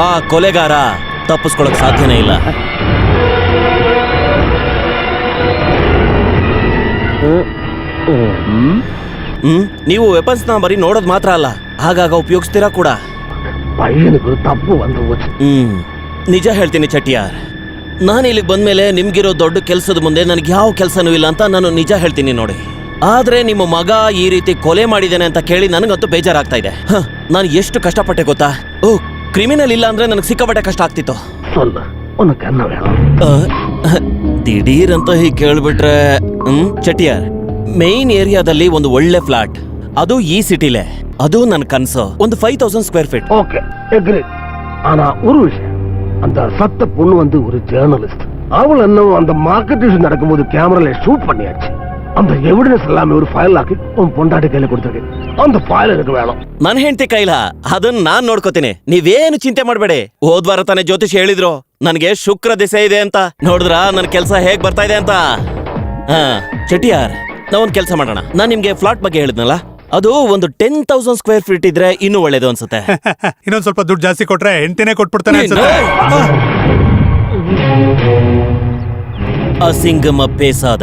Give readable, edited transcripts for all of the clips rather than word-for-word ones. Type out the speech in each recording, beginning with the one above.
ಆ ಕೊಲೆಗಾರ ತಪ್ಪಿಸ್ಕೊಳಕ್ ಸಾಧ್ಯನೇ ಇಲ್ಲ. ನೀವು ವೆಪನ್ಸ್ ನ ಬರೀ ನೋಡೋದ್ ಮಾತ್ರ ಅಲ್ಲ, ಆಗಾಗ ಉಪಯೋಗಿಸ್ತೀರಾ ಕೂಡ. ನಿಜ ಹೇಳ್ತೀನಿ ಚಟಿಯಾರ್, ನಾನು ಇಲ್ಲಿಗೆ ಬಂದ್ಮೇಲೆ ನಿಮ್ಗಿರೋ ದೊಡ್ಡ ಕೆಲ್ಸದ ಮುಂದೆ ನನಗೆ ಯಾವ ಕೆಲ್ಸನೂ ಇಲ್ಲ ಅಂತ ನಾನು ನಿಜ ಹೇಳ್ತೀನಿ ನೋಡಿ. ಆದ್ರೆ ನಿಮ್ಮ ಮಗ ಈ ರೀತಿ ಕೊಲೆ ಮಾಡಿದ್ದೇನೆ ಅಂತ ಕೇಳಿ ನನಗಂತೂ ಬೇಜಾರಾಗ್ತಾ ಇದೆ. ನಾನು ಎಷ್ಟು ಕಷ್ಟಪಟ್ಟೆ ಗೊತ್ತಾ? ಓ, ಕ್ರಿಮಿನಲ್ ಇಲ್ಲ ಅಂದ್ರೆ ನನಗೆ ಸಿಕ್ಕಾಪಟ್ಟೆ ಕಷ್ಟ ಆಗ್ತಿತ್ತು. ದಿಢೀರ್ ಅಂತ ಹೀಗೆ ಕೇಳ್ಬಿಟ್ರೆ, ಚಟಿಯಾರ್, ಮೇನ್ ಏರಿಯಾದಲ್ಲಿ ಒಂದು ಒಳ್ಳೆ ಫ್ಲಾಟ್, ಅದು ಈ ಸಿಟಿಲೇ. ಅದು ನನ್ನ ಕನಸು. ಒಂದು 5000 ஸ்கொயர் ஃபீட். Okay, agri. ஆனா ஒரு விஷயம், அந்த சத்த பொண்ணு வந்து ஒரு ஜேர்னலிஸ்ட். அவள் அண்ணன் அந்த மார்க்கெட் நடக்கும்போது கேமரால ஷூட் பண்ணியாச்சு. அந்த எவிடன்ஸ் எல்லாமே ஒரு ஃபைல் ஆக்கி உன் பொண்டாட்டி கையில கொடுத்துருக்கு. அந்த ಫೈಲ್ எனக்கு வேணும். ನನ್ನ ಹೆಂಡತಿ ಕೈಲ ಅದನ್ನ ನಾನ್ ನೋಡ್ಕೋತೀನಿ, ನೀವೇನು ಚಿಂತೆ ಮಾಡಬೇಡಿ. ಹೋದ್ವಾರ ತಾನೇ ಜ್ಯೋತಿಷ್ ಹೇಳಿದ್ರು ನನಗೆ ಶುಕ್ರ ದಿಸೆ ಇದೆ ಅಂತ. ನೋಡಿದ್ರ ನನ್ನ ಕೆಲಸ ಹೇಗ್ ಬರ್ತಾ ಇದೆ ಅಂತ. ಚಟಿಯಾರ್, ನಾವೊಂದ್ ಕೆಲಸ ಮಾಡೋಣ. ನಾನ್ ನಿಮ್ಗೆ ಫ್ಲಾಟ್ ಬಗ್ಗೆ ಹೇಳಿದ್ನಲ್ಲ, ಅದು ಒಂದು 10,000 ಸ್ಕ್ವೇರ್ ಫೀಟ್ ಇದ್ರೆ ಇನ್ನೂ ಒಳ್ಳೇದು ಅನ್ಸುತ್ತೆ. ಇನ್ನೊಂದ್ ಸ್ವಲ್ಪ ದುಡ್ಡು ಜಾಸ್ತಿ ಕೊಟ್ರೆ ಹೆಂಡತಿನೇ ಕೊಟ್ಬಿಡ್ತಾನೆ ಅನ್ಸುತ್ತೆ. ಅಸಿಂಗಮ ಪೇಸಾದ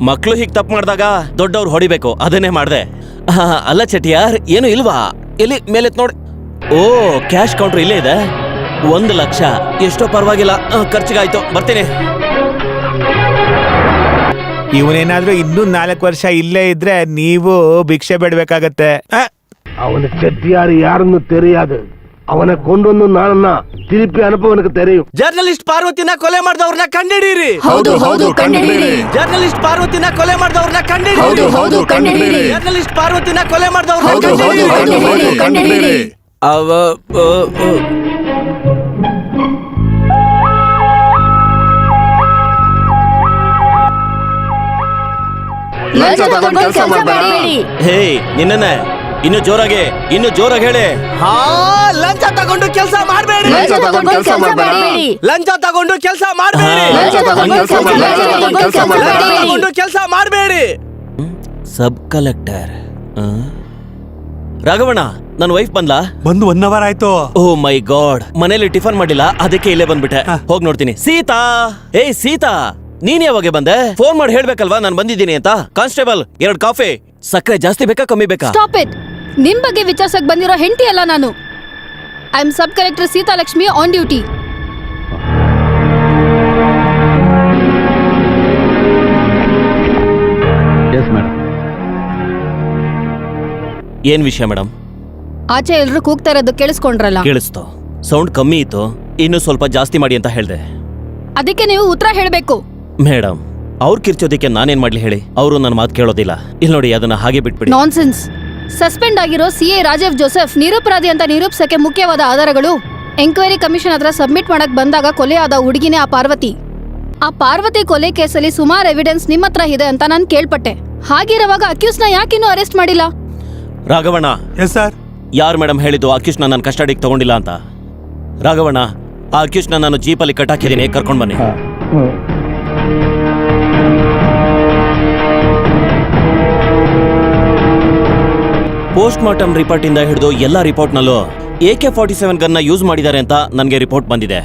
ಮಕ್ಳು ಹೀಗ್ ತಪ್ಪು ಮಾಡಿದಾಗ ದೊಡ್ಡವ್ರು ಹೊಡಿಬೇಕು, ಅದನ್ನೇ ಮಾಡ್ದೆ. ಅಲ್ಲ ಚಟಿಯಾರ್, ಏನು ಇಲ್ವಾ? ಎಲ್ಲಿ ಮೇಲೆತ್ ನೋಡಿ. ಓ, ಕ್ಯಾಶ್ ಕೌಂಟರ್ ಇಲ್ಲೇ ಇದೆ. 1 ಲಕ್ಷ. ಎಷ್ಟೋ ಪರವಾಗಿಲ್ಲ, ಖರ್ಚಿಗಾಯ್ತು. ಬರ್ತೀನಿ. ಇವನೇನಾದ್ರೂ ಇನ್ನೂ 4 ವರ್ಷ ಇಲ್ಲೇ ಇದ್ರೆ ನೀವು ಭಿಕ್ಷೆ ಬೇಡಬೇಕಾಗತ್ತೆ. ಅವನ ಚೆಟ್ಟಿಯಾರು ಯಾರನ್ನು தெரியாது. ಅವನ ಕೊಂಡೊಂದು ನಾನನ್ನ ತಿರುಪಿ ಅನುಭವನಕ್ಕೆ ತೆರೆಯು. ಜರ್ನಲಿಸ್ಟ್ ಪಾರ್ವತಿನ ಕೊಲೆ ಮಾಡಿದವ್ರನ್ನ ಕಂಡಿಡೀರಿ. ಹೌದು ಹೌದು ಕಂಡಿಡೀರಿ. ಜರ್ನಲಿಸ್ಟ್ ಪಾರ್ವತಿನ ಕೊಲೆ ಮಾಡಿದವ್ರನ್ನ ಕಂಡಿಡೀರಿ. ಹೌದು ಹೌದು ಕಂಡಿಡೀರಿ. ಜರ್ನಲಿಸ್ಟ್ ಪಾರ್ವತಿನ ಕೊಲೆ ಮಾಡಿದವ್ರನ್ನ ಹೌದು ಹೌದು ಕಂಡಿಡೀರಿ. ಲಂಚ ತಗೊಂಡು ಕೆಲಸ ಮಾಡಬೇಡಿ. ಹೇ, ನಿನ್ನನ್ನೇ ಇನ್ನು ಜೋರಾಗಿ ಹೇಳಿ. ಲಂಚ ತಗೊಂಡು ಕೆಲಸ ಮಾಡಬೇಡಿ. ಲಂಚ ತಗೊಂಡು ಕೆಲಸ ಮಾಡಬೇಡಿ. ಲಂಚ ತಗೊಂಡು ಕೆಲಸ ಮಾಡಬೇಡಿ. ಲಂಚ ತಗೊಂಡು ಕೆಲಸ ಮಾಡಬೇಡಿ. ಸಬ್ ಕಲೆಕ್ಟರ್ ರಾಘವಣ್ಣ, ನನ್ನ ವೈಫ್ ಬಂದ್ಲಾ? ಬಂದು 1 ಅವರ್ ಆಯ್ತು. ಓ ಮೈ ಗಾಡ್, ಮನೇಲಿ ಟಿಫನ್ ಮಾಡಿಲ್ಲ, ಅದಕ್ಕೆ ಇಲ್ಲೇ ಬಂದ್ಬಿಟ್ಟೆ. ಹೋಗ್ ನೋಡ್ತೀನಿ. ಸೀತಾ, ಏಯ್ ಸೀತಾ, ನೀನ್ ಯಾವಾಗ ಬಂದೆ? ಫೋನ್ ಮಾಡಿ ಹೇಳ್ಬೇಕಲ್ವಾ ನಾನು ಬಂದಿದ್ದೀನಿ ಅಂತ. Constable, 2 coffee. ಸಕ್ಕರೆ ಜಾಸ್ತಿ ಬೇಕಾ ಕಮ್ಮಿ ಬೇಕಾ? Stop it. ನಿಮ್ ಬಗ್ಗೆ ವಿಚಾರಿಸಕ್ ಬಂದಿರೋ ಹೆಂಡತಿ ಅಲ್ಲ ನಾನು. I am sub collector Sita Lakshmi on duty. ಏನ್ ವಿಷಯ ಮೇಡಮ್? ಆಚೆ ಎಲ್ರು ಕೂಗ್ತಾ ಇರೋದು ಕೇಳಿಸ್ಕೊಂಡ್ರಲ್ಲ? ಕೇಳಿಸ್ತು. ಸೌಂಡ್ ಕಮ್ಮಿ ಇತ್ತು, ಇನ್ನು ಸ್ವಲ್ಪ ಜಾಸ್ತಿ ಮಾಡಿ ಅಂತ ಹೇಳ್ದೆ. ಅದಕ್ಕೆ ನೀವು ಉತ್ತರ ಹೇಳ್ಬೇಕು. ಮೇಡಮ್, ಅವ್ರು ಕಿರ್ಚೋದಿಕ್ಕೆ ನಾನೇನ್ ಮಾಡ್ಲಿ ಹೇಳಿ? ಅವರು ನನ್ನ ಮಾತು ಕೇಳೋದಿಲ್ಲ. ಇಲ್ಲಿ ನೋಡಿ, ಅದನ್ನ ಹಾಗೆ ಬಿಟ್ಬಿಡಿ. ನಾನ್ಸೆನ್ಸ್. ಸಸ್ಪೆಂಡ್ ಆಗಿರೋ CA ರಾಜೀವ್ ಜೋಸೆಫ್ ನಿರಪರಾಧಿ ಅಂತ ನಿರೂಪಿಸಕ್ಕೆ ಮುಖ್ಯವಾದ ಆಧಾರಗಳು ಎಂಕ್ವೈರಿ ಕಮಿಷನ್ ಹತ್ರ ಸಬ್ಮಿಟ್ ಮಾಡಕ್ ಬಂದಾಗ ಕೊಲೆಯಾದ ಹುಡುಗಿನೇ ಆ ಪಾರ್ವತಿ. ಆ ಪಾರ್ವತಿ ಕೊಲೆ ಕೇಸಲ್ಲಿ ಸುಮಾರು ಎವಿಡೆನ್ಸ್ ನಿಮ್ಮ ಹತ್ರ ಇದೆ ಅಂತ ನಾನು ಕೇಳ್ಪಟ್ಟೆ. ಹಾಗಿರುವಾಗ ಅಕ್ಯೂಸ್ನ ಯಾಕಿನ್ನೂ ಅರೆಸ್ಟ್ ಮಾಡಿಲ್ಲ? ರಾಘವಣ್ಣ. Yes sir. ಯಾರು ಮೇಡಮ್ ಹೇಳಿದ್ದು ಅಕ್ಯೂಸ್ನ ನಾನು ಕಸ್ಟಡಿಗೆ ತಗೊಂಡಿಲ್ಲ ಅಂತ? ರಾಘವಣ್ಣ, ಆ ಅಕ್ಯೂಸ್ನ ನಾನು ಜೀಪಲ್ಲಿ ಕಟ್ಟಾಕಿದ್ದೀನಿ, ಕರ್ಕೊಂಡ್ ಬನ್ನಿ. ಪೋಸ್ಟ್ ಮಾರ್ಟಮ್ ರಿಪೋರ್ಟ್ ಇಂದ ಹಿಡಿದು ಎಲ್ಲ ರಿಪೋರ್ಟ್ ನಲ್ಲೂ AK-47 ಗನ್ನ ಯೂಸ್ ಮಾಡಿದ್ದಾರೆ ಅಂತ ನನಗೆ ರಿಪೋರ್ಟ್ ಬಂದಿದೆ.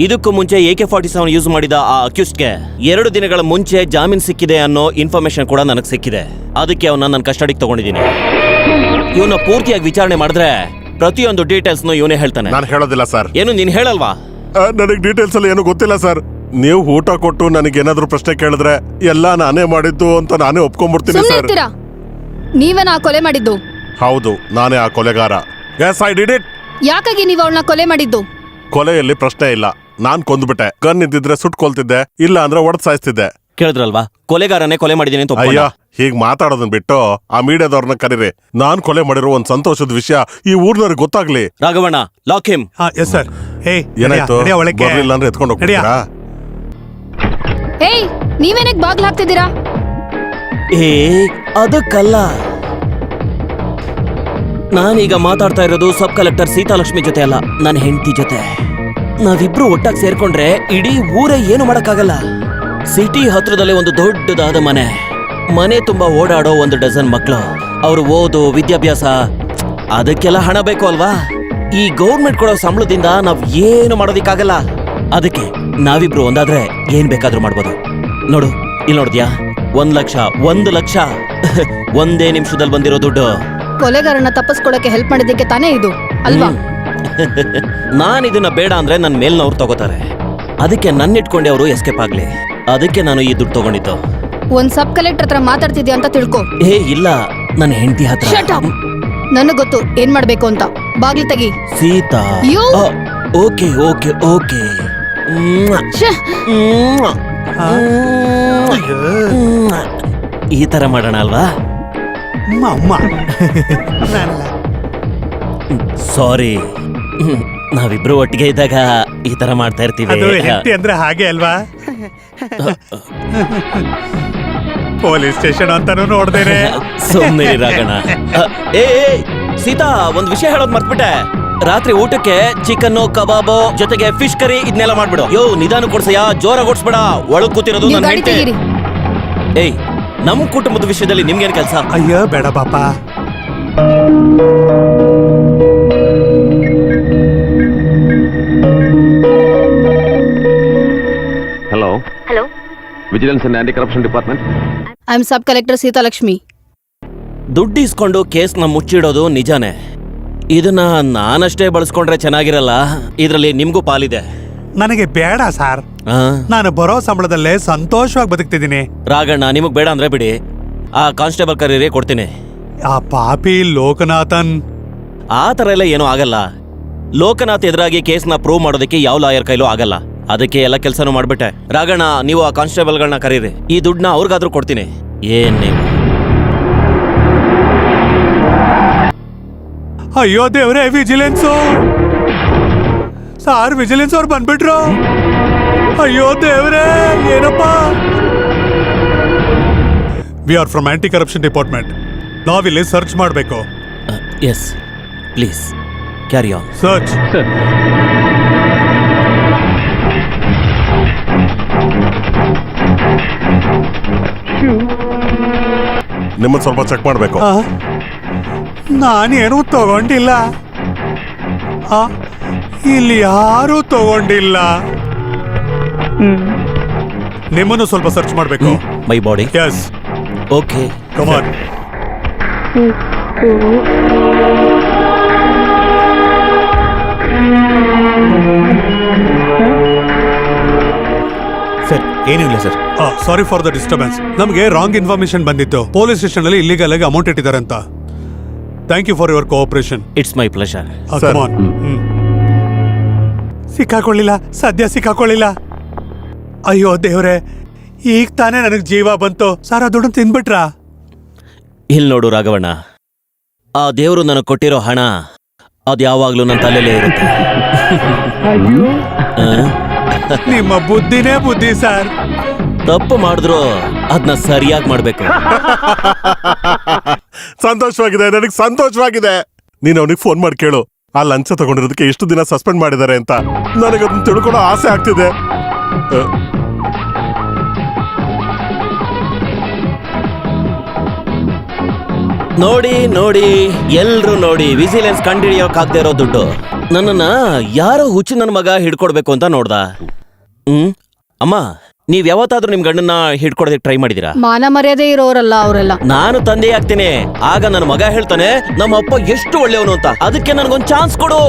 ಇದಕ್ಕೂ ಮುಂಚೆ AK-47 ಯೂಸ್ ಮಾಡಿದ ಆ ಅಕ್ಯೂಸ್ಗೆ 2 ದಿನಗಳ ಮುಂಚೆ ಜಾಮೀನ್ ಸಿಕ್ಕಿದೆ ಅನ್ನೋ ಇನ್ಫಾರ್ಮೇಶನ್ ಕೂಡ ನನಗೆ ಸಿಕ್ಕಿದೆ. ಅದಕ್ಕೆ ಅವನ್ನ ನನ್ನ ಕಸ್ಟಡಿಗೆ ತಗೊಂಡಿದ್ದೀನಿ. ಇವನ್ನ ಪೂರ್ತಿಯಾಗಿ ವಿಚಾರಣೆ ಮಾಡಿದ್ರೆ ಪ್ರತಿಯೊಂದು ಡೀಟೇಲ್ಸ್ ಇವನೇ ಹೇಳ್ತಾನೆ. ನಾನು ಹೇಳೋದಿಲ್ಲ ಸರ್. ಏನು ನೀನ್ ಹೇಳಲ್ವಾ? ನನಗೆ ಡೀಟೇಲ್ಸ್ ಅಲ್ಲಿ ಏನು ಗೊತ್ತಿಲ್ಲ ಸರ್. ನೀವು ಊಟ ಕೊಟ್ಟು ನನಗೆ ಏನಾದ್ರು ಪ್ರಶ್ನೆ ಕೇಳಿದ್ರೆ ಎಲ್ಲ ನಾನೇ ಮಾಡಿದ್ದು ಅಂತ ನಾನೇ ಒಪ್ಕೊಂಡ್ಬಿಡ್ತೀನಿ ಸರ್. ನೀವೇನ ಕೊಲೆ ಮಾಡಿದ್ದು? ಹೌದು, ನಾನೇ ಆ ಕೊಲೆಗಾರ. Yes, I did it. ಯಾಕಾಗಿ ನೀವು ಅವಳನ್ನ ಕೊಲೆ ಮಾಡಿದ್ದು? ಕೊಲೆಯಲ್ಲಿ ಪ್ರಶ್ನೆ ಇಲ್ಲ, ನಾನ್ ಕೊಂದ್ಬಿಟ್ಟೆ. ಗನ್ ಇದ್ದಿದ್ರೆ ಸುಟ್ಕೊಳ್ತಿದ್ದೆ, ಇಲ್ಲ ಅಂದ್ರೆ ಒಡೆದ್ ಸಾಯಿಸ್ತಿದ್ದೆ. ಕೇಳಿದ್ರಲ್ವಾ, ಕೊಲೆಗಾರನೇ ಕೊಲೆ ಮಾಡಿದ್ದೀನಿ ಅಂತ. ಅಯ್ಯ, ಹೀಗ್ ಮಾತಾಡೋದನ್ನ ಬಿಟ್ಟು ಆ ಮೀಡಿಯಾದವ್ರನ್ನ ಕರೀರಿ. ನಾನ್ ಕೊಲೆ ಮಾಡಿರೋ ಒಂದ್ ಸಂತೋಷದ ವಿಷಯ ಈ ಊರ್ನವ್ರಿಗೆ ಗೊತ್ತಾಗ್ಲಿ. ರಾಘವಣ್ಣ, ಲಾಕ್ ಹಿಮ್. Yes sir. ಏನಾಯ್ತು? ಬರ್ಲಿಲ್ಲ ಅಂದ್ರೆ ಎತ್ಕೊಂಡು ಹೋಗ್ತೀರಾ? ಏಯ್, ನೀವೇನಕ್ಕೆ ಬಾಗ್ಲು ಹಾಕ್ತಿದ್ದೀರಾ? ಅದಕ್ಕಲ್ಲ, ನಾನೀಗ ಮಾತಾಡ್ತಾ ಇರೋದು ಸಬ್ ಕಲೆಕ್ಟರ್ ಸೀತಾಲಕ್ಷ್ಮಿ ಜೊತೆ ಅಲ್ಲ, ನನ್ನ ಹೆಂಡತಿ ಜೊತೆ. ನಾವಿಬ್ರು ಒಟ್ಟಾಗಿ ಸೇರ್ಕೊಂಡ್ರೆ ಇಡೀ ಊರೇ ಏನು ಮಾಡಕ್ಕಾಗಲ್ಲ. ಸಿಟಿ ಹತ್ರದಲ್ಲೇ ಒಂದು ದೊಡ್ಡದಾದ ಮನೆ ತುಂಬಾ ಓಡಾಡೋ 1 ಡಜನ್ ಮಕ್ಕಳು. ಅವ್ರು ಓದು, ವಿದ್ಯಾಭ್ಯಾಸ ಅದಕ್ಕೆಲ್ಲ ಹಣ ಬೇಕು ಅಲ್ವಾ? ಈ ಗೌರ್ಮೆಂಟ್ ಕೊಡೋ ಸಂಬಳದಿಂದ ನಾವ್ ಏನು ಮಾಡೋದಿಕ್ಕಾಗಲ್ಲ. ಅದಕ್ಕೆ ನಾವಿಬ್ರು ಒಂದಾದ್ರೆ ಏನ್ ಬೇಕಾದ್ರೂ ಮಾಡ್ಬೋದು. ನೋಡು, ಇಲ್ಲಿ ನೋಡ್ದ್ಯಾ, 1 ಲಕ್ಷ ಒಂದೇ ನಿಮಿಷದಲ್ಲಿ ಬಂದಿರೋ ದುಡ್ಡು. ಕೊಲೆಗಾರನ ತಪ್ಪಿಸ್ಕೊಳ್ಳೋಕೆ ಹೆಲ್ಪ್ ಮಾಡಿದ್ದಕ್ಕೆ ತಾನೇ ಇದು ಅಲ್ವಾ? ನಾನು ಇದನ್ನ ಬೇಡ ಅಂದ್ರೆ ನನ್ನ ಮೇಲ್ನವ್ರು ತಗೋತಾರೆ. ಅದಕ್ಕೆ ನನ್ನ ಇಟ್ಕೊಂಡೆ ಅವರು ಎಸ್ಕೇಪ್ ಆಗ್ಲಿ. ಅದಕ್ಕೆ ನಾನು ಈ ದುಡ್ಡು ತಗೊಂಡಿದ್ದು. ಒಂದ್ ಸಬ್ ಕಲೆಕ್ಟರ್ ಹತ್ರ ಮಾತಾಡ್ತಿದ್ಯಾ ಅಂತ ತಿಳ್ಕೊ. ಏ ಇಲ್ಲ, ನನ್ನ ಹೆಂಡತಿ ಹತ್ರ. ನನಗ್ ಗೊತ್ತು ಏನ್ ಮಾಡ್ಬೇಕು ಅಂತ. ಬಾಗ್ಲಿ ತೆಗಿ. Sita. You? Okay okay okay. ಈ ತರ ಮಾಡೋಣ ಅಲ್ವಾ? ಅಮ್ಮ ಸಾರಿ, ನಾವಿಬ್ರು ಒಟ್ಟಿಗೆ ಇದ್ದಾಗ ಈ ತರ ಮಾಡ್ತಾ ಇರ್ತೀವಿ. ಅದು ಹೆಂಡತಿ ಅಂದ್ರೆ ಹಾಗೆ ಅಲ್ವಾ? ಪೊಲೀಸ್ ಸ್ಟೇಷನ್ ಅಂತಾನು ನೋಡ್ದೇನೆ. ಸುಮ್ಮನೆ ರಾಗಣ. ಏ ಸೀತಾ, ಒಂದ್ ವಿಷಯ ಹೇಳೋದ್ ಮರ್ತ್ಬಿಟ್ಟೆ. ರಾತ್ರಿ ಊಟಕ್ಕೆ ಚಿಕನ್ ಕಬಾಬು ಜೊತೆಗೆ ಫಿಶ್ ಕರಿ ಇದನ್ನೆಲ್ಲ ಮಾಡ್ಬಿಡು. ಯೋ, ನಿಧಾನ ಕೊಡ್ಸಯ್ಯ, ಜೋರಾಗಿ ಓಡಿಸ್ಬೇಡ. ಒಳಗ್ ಕೂತಿರೋದು ನೀವ್ ನನ್ನ ಗಾಡಿ ಹೆಂಡತಿ. ತೆಗೀರಿ. ಏಯ್, ನಮ್ ಕುಟುಂಬದ ವಿಷಯದಲ್ಲಿ ನಿಮ್ಗೇನ್ ಕೆಲಸ? ಅಯ್ಯೋ ಬೇಡ ಪಾಪ. Hello vigilance and aunty corruption department. I am sub collector Seethalakshmi. ದುಡ್ಡು ಇಸ್ಕೊಂಡು ಕೇಸ್ನ ಮುಚ್ಚಿಡೋದು ನಿಜಾನೇ. ಇದನ್ನ ನಾನಷ್ಟೇ ಬಳಸ್ಕೊಂಡ್ರೆ ಚೆನ್ನಾಗಿರಲ್ಲ. ಇದ್ರಲ್ಲಿ ನಿಮ್ಗೂ ಪಾಲಿದೆ. ನನಗೆ ಬೇಡ ಸರ್. ಆ? ನಾನು ಬರೋ ಸಂಬಳದಲ್ಲೇ ಸಂತೋಷವಾಗಿ ಬದುಕ್ತಿದ್ದೀನಿ. ರಾಗಣ್ಣ, ನಿಮಗ್ ಬೇಡ ಅಂದ್ರೆ ಬಿಡಿ. ಆ ಕಾನ್ಸ್ಟೇಬಲ್ ಕರೀರಿ, ಕೊಡ್ತೀನಿ. ಆ ಪಾಪಿ ಲೋಕನಾಥನ್. ಆ ತರ ಎಲ್ಲ ಏನೂ ಆಗಲ್ಲ. ಲೋಕನಾಥ್ ಎದುರಾಗಿ ಕೇಸ್ನ ಪ್ರೂವ್ ಮಾಡೋದಕ್ಕೆ ಯಾವ ಲಾಯರ್ ಕೈಲೂ ಆಗಲ್ಲ. ಅದಕ್ಕೆ ಎಲ್ಲ ಕೆಲಸನೂ ಮಾಡ್ಬಿಟ್ಟೆ. ರಾಗಣ್ಣ, ನೀವು ಆ ಕಾನ್ಸ್ಟೇಬಲ್ಗಳನ್ನ ಕರೀರಿ. ಈ ದುಡ್ಡನ್ನ ಅವ್ರಿಗಾದ್ರೂ ಕೊಡ್ತೀನಿ. ಏನ್ ನೀವು? ಅಯ್ಯೋ ದೇವ್ರೆ, ವಿಜಿಲೆನ್ಸು ಸಾರ್, ವಿಜಿಲೆನ್ಸ್ ಅವ್ರು ಬಂದ್ಬಿಟ್ರು. ಅಯ್ಯೋ ದೇವ್ರೆ, ಏನಪ್ಪಾ? We are from anti corruption department. ನಾವಿಲ್ಲಿ ಸರ್ಚ್ ಮಾಡಬೇಕು. Yes, please carry on. Search. ನಿಮ್ಮನ್ನ ಸ್ವಲ್ಪ ಚೆಕ್ ಮಾಡ್ಬೇಕು. ನಾನೇನು ತಗೊಂಡಿಲ್ಲ. ಇಲ್ಲಿ ಯಾರು ತಗೊಂಡಿಲ್ಲ. ನಿಮ್ಮನ್ನು ಸ್ವಲ್ಪ ಸರ್ಚ್ ಮಾಡಬೇಕು. My body. Yes, okay, come on. Sir ಏನೂ ಇಲ್ಲ sir. Sorry for the disturbance. ನಮಗೆ ರಾಂಗ್ ಇನ್ಫಾರ್ಮೇಶನ್ ಬಂದಿತ್ತು. ಪೊಲೀಸ್ ಸ್ಟೇಷನ್ ಅಲ್ಲಿ ಇಲ್ಲಿಗಲ್ ಆಗಿ ಅಮೌಂಟ್ ಇಟ್ಟಿದ್ದಾರೆ ಅಂತ. Thank you for your cooperation. It's my pleasure. Come on. ಸಿಕ್ಕಾಕೊಳ್ಳಿಲ್ಲ, ಸದ್ಯ ಸಿಕ್ಕಾಕೊಳ್ಳಿಲ್ಲ. ಅಯ್ಯೋ ದೇವ್ರೆ, ಈಗ ತಾನೇ ನನಗೆ ಜೀವ ಬಂತು. ಸಾರ ದುಡ್ಡು ತಿನ್ಬಿಟ್ರಾ? ಇಲ್ಲಿ ನೋಡು ರಾಘವಣ್ಣ, ಆ ದೇವರು ನನಗೆ ಕೊಟ್ಟಿರೋ ಹಣ ಅದು ಯಾವಾಗ್ಲೂ ನನ್ನ ತಲೆಯಲ್ಲೇ ಇರುತ್ತೆ. ನಿಮ್ಮ ಬುದ್ಧಿನೇ ಬುದ್ಧಿ ಸರ್. ತಪ್ಪು ಮಾಡಿದ್ರು ಅದನ್ನ ಸರಿಯಾಗಿ ಮಾಡ್ಬೇಕು. ಸಂತೋಷವಾಗಿದೆ, ನನಗೆ ಸಂತೋಷವಾಗಿದೆ. ನೀನು ಅವನಿಗೆ ಫೋನ್ ಮಾಡಿ ಕೇಳು, ಆ ಲಂಚ ತಗೊಂಡಿರೋದಕ್ಕೆ ಎಷ್ಟು ದಿನ ಸಸ್ಪೆಂಡ್ ಮಾಡಿದ್ದಾರೆ ಅಂತ. ನನಗದನ್ನ ತಿಳ್ಕೊಳ್ಳೋ ಆಸೆ ಆಗ್ತಿದೆ. ನೋಡಿ ನೋಡಿ, ಎಲ್ರು ನೋಡಿ, ವಿಜಿಲೆನ್ಸ್ ಕಂಡಿಡಿಯೋಕಾಗದೆ ಇರೋ ದುಡ್ಡು ನನ್ನನ್ನ ಯಾರೋ ಹುಚ್ಚು ನನ್ನ ಮಗ ಹಿಡ್ಕೊಡ್ಬೇಕು ಅಂತ ನೋಡ್ದ. ಅಮ್ಮ, ನೀವ್ ಯಾವತ್ತಾದ್ರೂ ನಿಮ್ ಗಂಡನ್ನ ಹಿಡ್ಕೊಡೋದಕ್ಕೆ ಟ್ರೈ ಮಾಡಿದೀರಾ? ಮಾನ ಮರ್ಯಾದೆ ಇರೋರಲ್ಲ ಅವರೆಲ್ಲ. ನಾನು ತಂದೆ ಆಗ್ತೀನಿ. ಆಗ ನನ್ನ ಮಗ ಹೇಳ್ತಾನೆ ನಮ್ಮ ಅಪ್ಪ ಎಷ್ಟು ಒಳ್ಳೆಯವನು ಅಂತ. ಅದಕ್ಕೆ ನನಗೊಂದು ಚಾನ್ಸ್ ಕೊಡು.